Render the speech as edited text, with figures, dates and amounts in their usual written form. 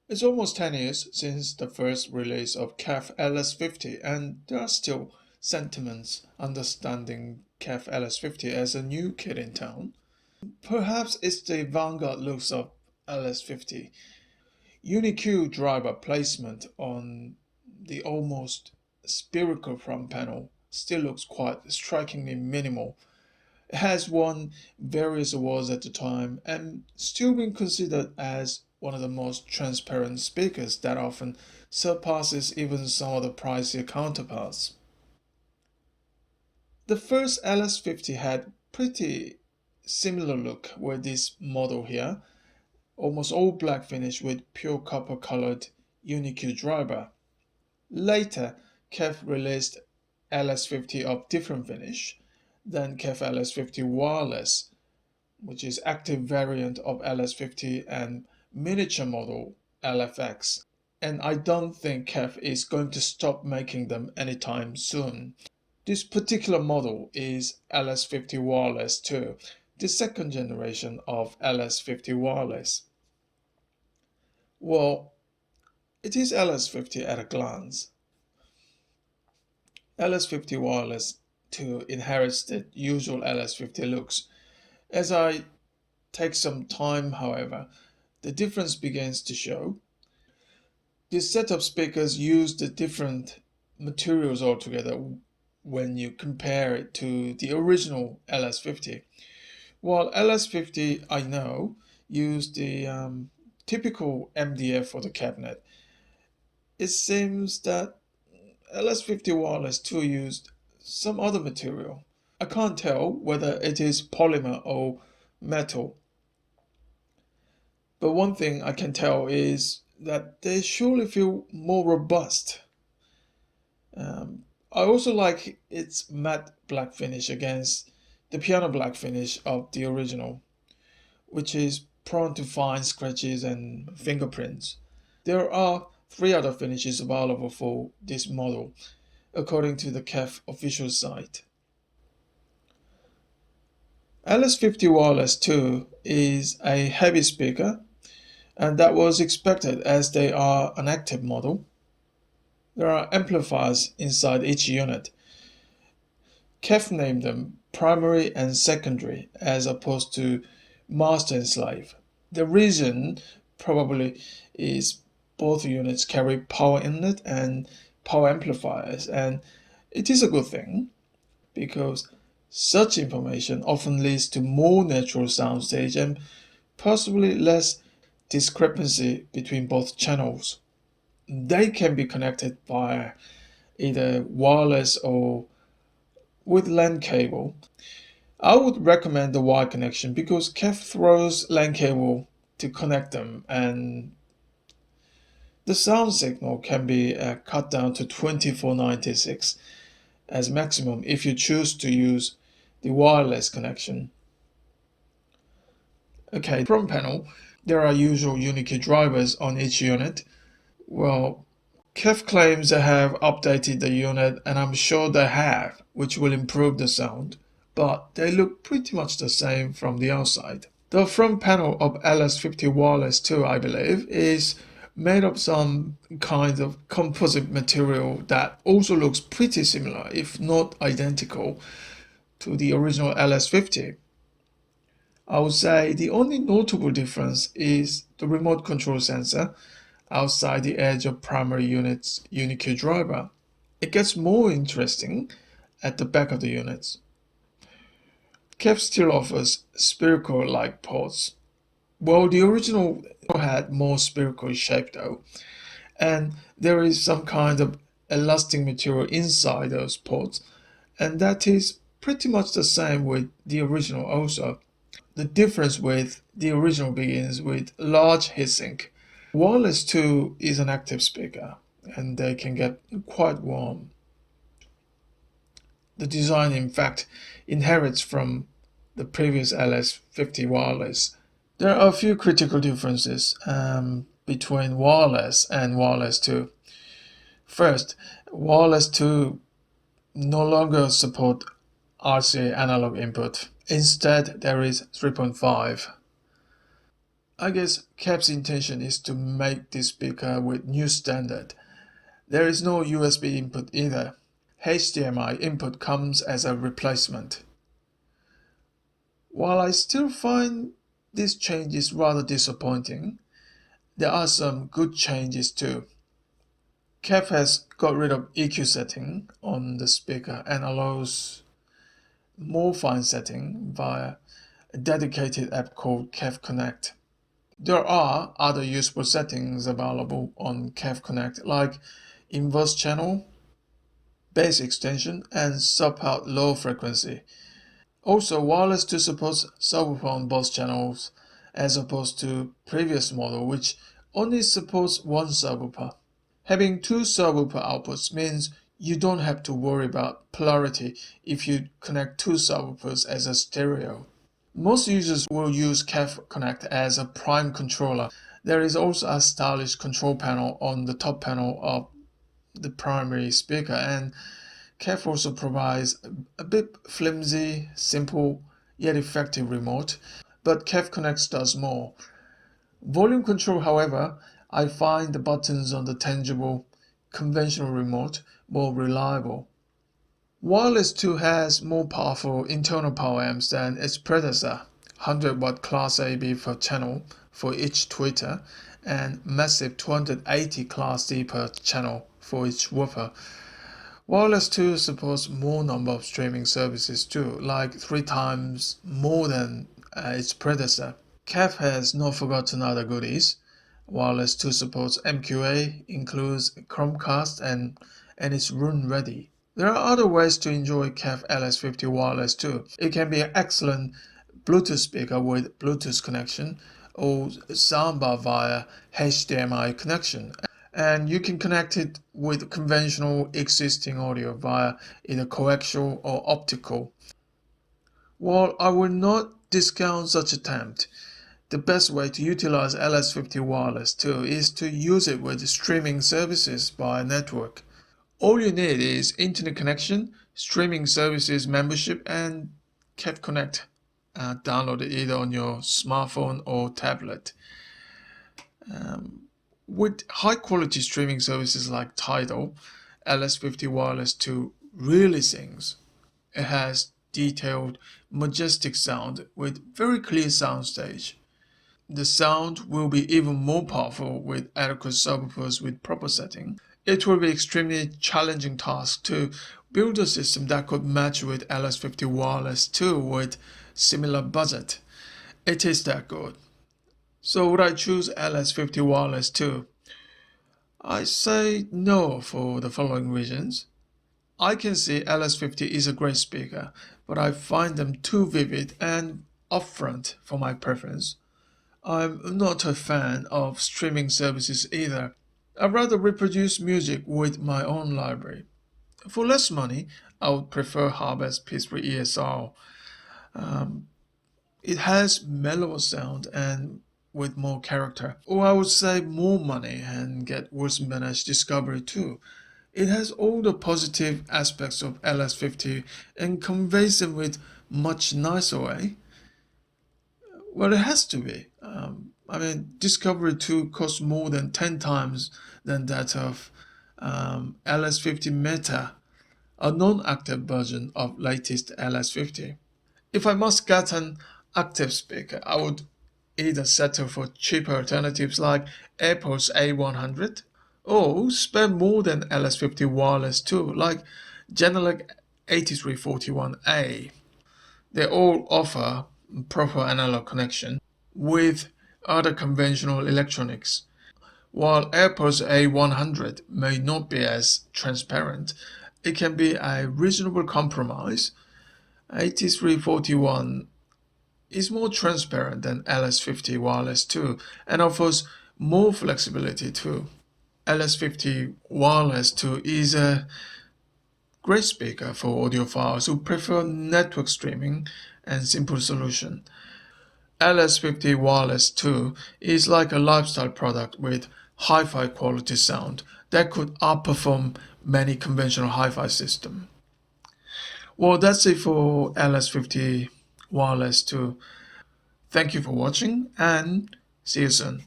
It's almost 10 years since the first release of KEF LS50, and there are still sentiments understanding KEF LS50 as a new kid in town. Perhaps it's the vanguard looks of LS50. UniQ driver placement on the almost spherical front panel still looks quite strikingly minimal. It has won various awards at the time and still been considered as one of the most transparent speakers that often surpasses even some of the pricier counterparts. The first LS50 had pretty similar look with this model here, almost all black finish with pure copper colored UniQ driver. Later, KEF released LS50 of different finish than KEF LS50 Wireless, which is active variant of LS50 and miniature model LFX. And I don't think KEF is going to stop making them anytime soon. This particular model is LS50 Wireless II, the second generation of LS50 Wireless. Well, it is LS50 at a glance. LS50 Wireless 2 inherits the usual LS50 looks. As I take some time, however, the difference begins to show. This set of speakers use the different materials altogether when you compare it to the original LS50. While LS50, I know, used the typical MDF for the cabinet, it seems that LS50 Wireless 2 used some other material. I can't tell whether it is polymer or metal, but one thing I can tell is that they surely feel more robust. I also like its matte black finish against the piano black finish of the original, which is prone to fine scratches and fingerprints. There are three other finishes available for this model, according to the KEF official site. LS50 Wireless 2 is a heavy speaker, and that was expected as they are an active model. There are amplifiers inside each unit. KEF named them primary and secondary as opposed to master and slave. The reason probably is both units carry power inlet and power amplifiers, and it is a good thing because such information often leads to more natural soundstage and possibly less discrepancy between both channels. They can be connected via either wireless or with LAN cable. I would recommend the wire connection because KEF throws LAN cable to connect them, and the sound signal can be cut down to 2496 as maximum if you choose to use the wireless connection. Okay, front panel, there are usual Unikey drivers on each unit. Well, KEF claims they have updated the unit, and I'm sure they have, which will improve the sound, but they look pretty much the same from the outside. The front panel of LS50 Wireless 2, I believe, is made of some kind of composite material that also looks pretty similar, if not identical, to the original LS50. I would say the only notable difference is the remote control sensor outside the edge of primary unit's UniQ driver. It gets more interesting at the back of the units. KEF still offers spherical-like ports. Well, the original had more spherical shape though, and there is some kind of elastic material inside those ports, and that is pretty much the same with the original also. The difference with the original begins with large heatsink. Wireless 2 is an active speaker, and they can get quite warm. The design, in fact, inherits from the previous LS50 wireless. There are a few critical differences between wireless and wireless 2. First, wireless 2 no longer support RCA analog input. Instead, there is 3.5. I guess KEF's intention is to make this speaker with new standard. There is no USB input either. HDMI input comes as a replacement. While I still find this change is rather disappointing, there are some good changes too. KEF has got rid of EQ setting on the speaker and allows more fine setting via a dedicated app called KEF Connect. There are other useful settings available on KEF Connect like inverse channel, bass extension, and sub-out low frequency. Also, Wireless 2 supports subwoofer on both channels as opposed to previous model which only supports one subwoofer. Having two subwoofer outputs means you don't have to worry about polarity if you connect two subwoofers as a stereo. Most users will use KEF Connect as a prime controller. There is also a stylish control panel on the top panel of the primary speaker, and KEF also provides a bit flimsy, simple, yet effective remote, but KEF Connect does more. Volume control, however, I find the buttons on the tangible, conventional remote more reliable. Wireless 2 has more powerful internal power amps than its predecessor, 100-watt Class AB per channel for each tweeter, and massive 280 Class D per channel for each woofer. Wireless 2 supports more number of streaming services too, like 3 times more than its predecessor. KEF has not forgotten other goodies. Wireless 2 supports MQA, includes Chromecast, and is room ready. There are other ways to enjoy KEF LS50 Wireless 2. It can be an excellent Bluetooth speaker with Bluetooth connection or soundbar via HDMI connection. And you can connect it with conventional existing audio via either coaxial or optical. While I will not discount such attempt, the best way to utilize LS50 Wireless 2 is to use it with streaming services via network. All you need is internet connection, streaming services membership, and KEF Connect. Download it either on your smartphone or tablet. With high quality streaming services like Tidal, LS50 Wireless 2 really sings. It has detailed, majestic sound with very clear soundstage. The sound will be even more powerful with adequate subwoofers with proper setting. It will be extremely challenging task to build a system that could match with LS50 Wireless 2 with similar budget. It is that good. So would I choose LS50 Wireless 2? I say no for the following reasons. I can see LS50 is a great speaker, but I find them too vivid and upfront for my preference. I'm not a fan of streaming services either. I'd rather reproduce music with my own library. For less money, I would prefer Harber's P3 ESR. It has mellower sound and with more character. Or I would save more money and get Wilson Bennett's Discovery too. It has all the positive aspects of LS50 and conveys them with much nicer way. Well, it has to be. Discovery 2 costs more than 10 times than that of LS50 Meta, a non-active version of latest LS50. If I must get an active speaker, I would either settle for cheaper alternatives like Apple's A100 or spend more than LS50 Wireless 2 like Genelec 8341A. They all offer proper analog connection with other conventional electronics. While Apple's A100 may not be as transparent, it can be a reasonable compromise. 8341 is more transparent than LS50 Wireless 2 and offers more flexibility too. LS50 Wireless 2 is a great speaker for audiophiles who prefer network streaming and simple solution. LS50 Wireless 2 is like a lifestyle product with hi-fi quality sound that could outperform many conventional hi-fi systems. Well, that's it for LS50 Wireless 2. Thank you for watching and See you soon.